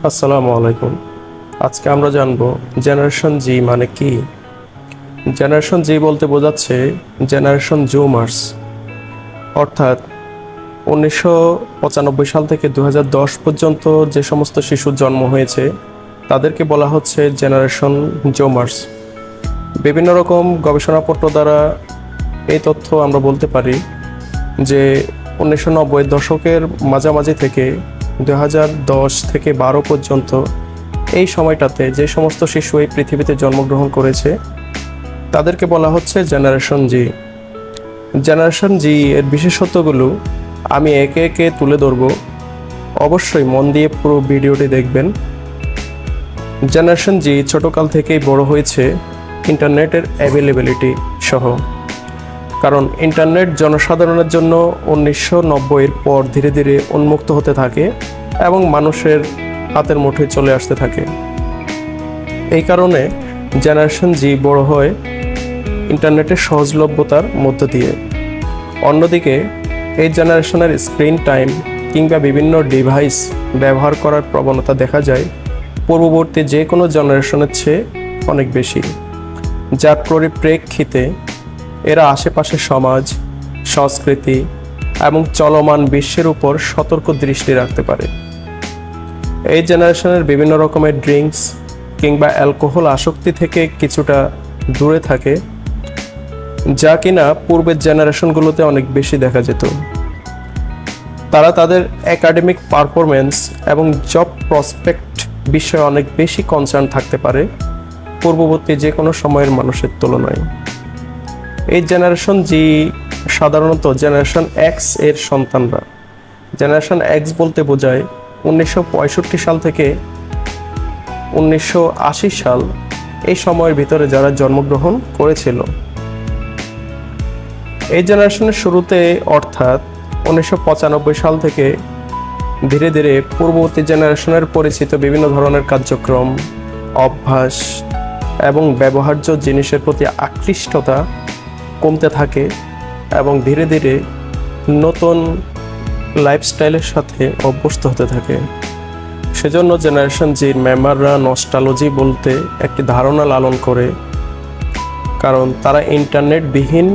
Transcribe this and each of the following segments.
আসসালামু আলাইকুম। আজকে আমরা জানব জেনারেশন জি মানে কি। জেনারেশন জি বলতে বোঝাচ্ছে জেনারেশন জুমার্স, অর্থাৎ 1995 সাল থেকে 2010 পর্যন্ত যে সমস্ত শিশুর জন্ম হয়েছে তাদেরকে বলা হচ্ছে জেনারেশন জুমার্স। বিভিন্ন রকম গবেষণাপত্র দ্বারা এই তথ্য আমরা বলতে পারি যে 1990 দশকের মাঝামাঝি থেকে 2010 থেকে 12 পর্যন্ত এই সময়টাতে যে সমস্ত শিশু এই পৃথিবীতে জন্মগ্রহণ করেছে তাদেরকে বলা হচ্ছে জেনারেশন জি। জেনারেশন জি এর বিশেষত্বগুলো আমি একে একে তুলে ধরব, অবশ্যই মন দিয়ে পুরো ভিডিওটি দেখবেন। জেনারেশন জি ছোটকাল থেকেই বড় হয়েছে ইন্টারনেটের অ্যাভেলেবিলিটি সহ, কারণ ইন্টারনেট জনসাধারণের জন্য 1990-এর পর ধীরে ধীরে উন্মুক্ত হতে থাকে এবং মানুষের হাতের মুঠোয় চলে আসতে থাকে। এই কারণে জেনারেশন জি বড় হয় ইন্টারনেটের সহজলভ্যতার মধ্য দিয়ে। অন্যদিকে এই জেনারেশনের স্ক্রিন টাইম কিংবা বিভিন্ন ডিভাইস ব্যবহার করার প্রবণতা দেখা যায় পূর্ববর্তী যে কোনো জেনারেশনের চেয়ে অনেক বেশি, যার পরিপ্রেক্ষিতে এরা আশেপাশের সমাজ, সংস্কৃতি এবং চলমান বিশ্বের উপর সতর্ক দৃষ্টি রাখতে পারে। এই জেনারেশনের বিভিন্ন রকমের ড্রিঙ্কস কিংবা অ্যালকোহল আসক্তি থেকে কিছুটা দূরে থাকে, যা কিনা পূর্বের জেনারেশনগুলোতে অনেক বেশি দেখা যেত। তারা তাদের একাডেমিক পারফরমেন্স এবং জব প্রসপেক্ট বিষয়ে অনেক বেশি কনসার্ন থাকতে পারে পূর্ববর্তী যে কোনো সময়ের মানুষের তুলনায়। এই জেনারেশন জি সাধারণত জেনারেশন এক্স এর সন্তানরা। জেনারেশন এক্স বলতে বোঝায় 1965 সাল থেকে 1980 সাল এই সময়ের ভিতরে যারা জন্মগ্রহণ করেছিল। এই জেনারেশনের শুরুতে অর্থাৎ 1995 সাল থেকে ধীরে ধীরে পূর্ববর্তী জেনারেশনের পরিচিত বিভিন্ন ধরনের কার্যক্রম, অভ্যাস এবং ব্যবহার্য জিনিসের প্রতি আকৃষ্টতা কমতে থাকে এবং ধীরে ধীরে নতুন লাইফস্টাইলের সাথে অভ্যস্ত হতে থাকে। সেজন্য জেনারেশন জির মেম্বাররা নস্টালজি বলতে একটি ধারণা লালন করে, কারণ তারা ইন্টারনেটবিহীন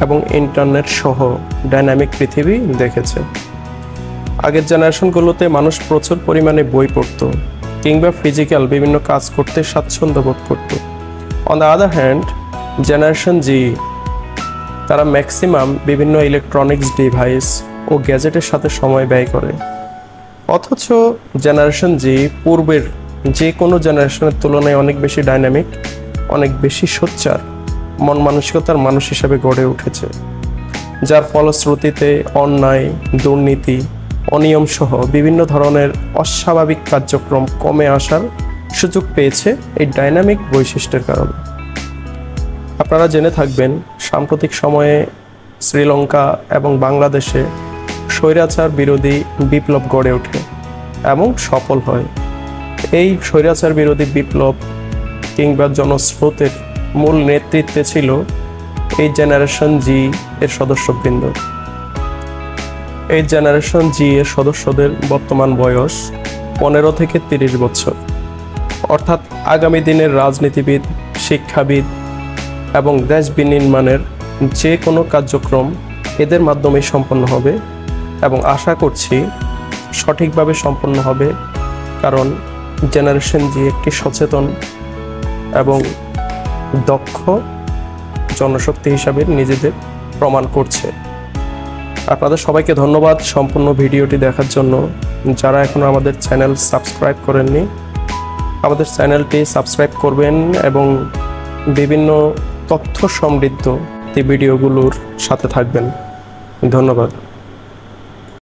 এবং ইন্টারনেট সহ ডাইনামিক পৃথিবী দেখেছে। আগের জেনারেশনগুলোতে মানুষ প্রচুর পরিমাণে বই পড়ত কিংবা ফিজিক্যাল বিভিন্ন কাজ করতে স্বাচ্ছন্দ্য বোধ করত। On the other hand generation Z তারা ম্যাক্সিমাম বিভিন্ন ইলেকট্রনিক্স ডিভাইস ও গ্যাজেটের সাথে সময় ব্যয় করে। অথচ জেনারেশন জি পূর্বের যে কোনো জেনারেশনের তুলনায় অনেক বেশি ডাইনামিক, অনেক বেশি সোচ্চার মন মানসিকতার মানুষ হিসাবে গড়ে উঠেছে, যার ফলশ্রুতিতে অন্যায়, দুর্নীতি, অনিয়ম সহ বিভিন্ন ধরনের অস্বাভাবিক কার্যক্রম কমে আসার সুযোগ পেয়েছে এই ডাইনামিক বৈশিষ্ট্যের কারণে। আপনারা জেনে থাকবেন সাম্প্রতিক সময়ে শ্রীলঙ্কা এবং বাংলাদেশে স্বৈরাচার বিরোধী বিপ্লব গড়ে ওঠে এবং সফল হয়। এই স্বৈরাচার বিরোধী বিপ্লব কিংবা জনস্রোতের মূল নেতৃত্বে ছিল এই জেনারেশন জি এর সদস্যবৃন্দ। এই জেনারেশন জি এর সদস্যদের বর্তমান বয়স 15 থেকে 30 বছর, অর্থাৎ আগামী দিনের রাজনীতিবিদ, শিক্ষাবিদ এবং দেশ বিনির্মাণের যে কোনো কার্যক্রম এদের মাধ্যমে সম্পন্ন হবে এবং আশা করছি সঠিকভাবে সম্পন্ন হবে, কারণ জেনারেশন জি একটি সচেতন এবং দক্ষ জনশক্তি হিসাবে নিজেদের প্রমাণ করছে। আপনাদের সবাইকে ধন্যবাদ সম্পূর্ণ ভিডিওটি দেখার জন্য। যারা এখনও আমাদের চ্যানেল সাবস্ক্রাইব করেননি, আমাদের চ্যানেলটি সাবস্ক্রাইব করবেন এবং বিভিন্ন তথ্য সমৃদ্ধ ভিডিওগুলোর সাথে থাকবেন। ধন্যবাদ।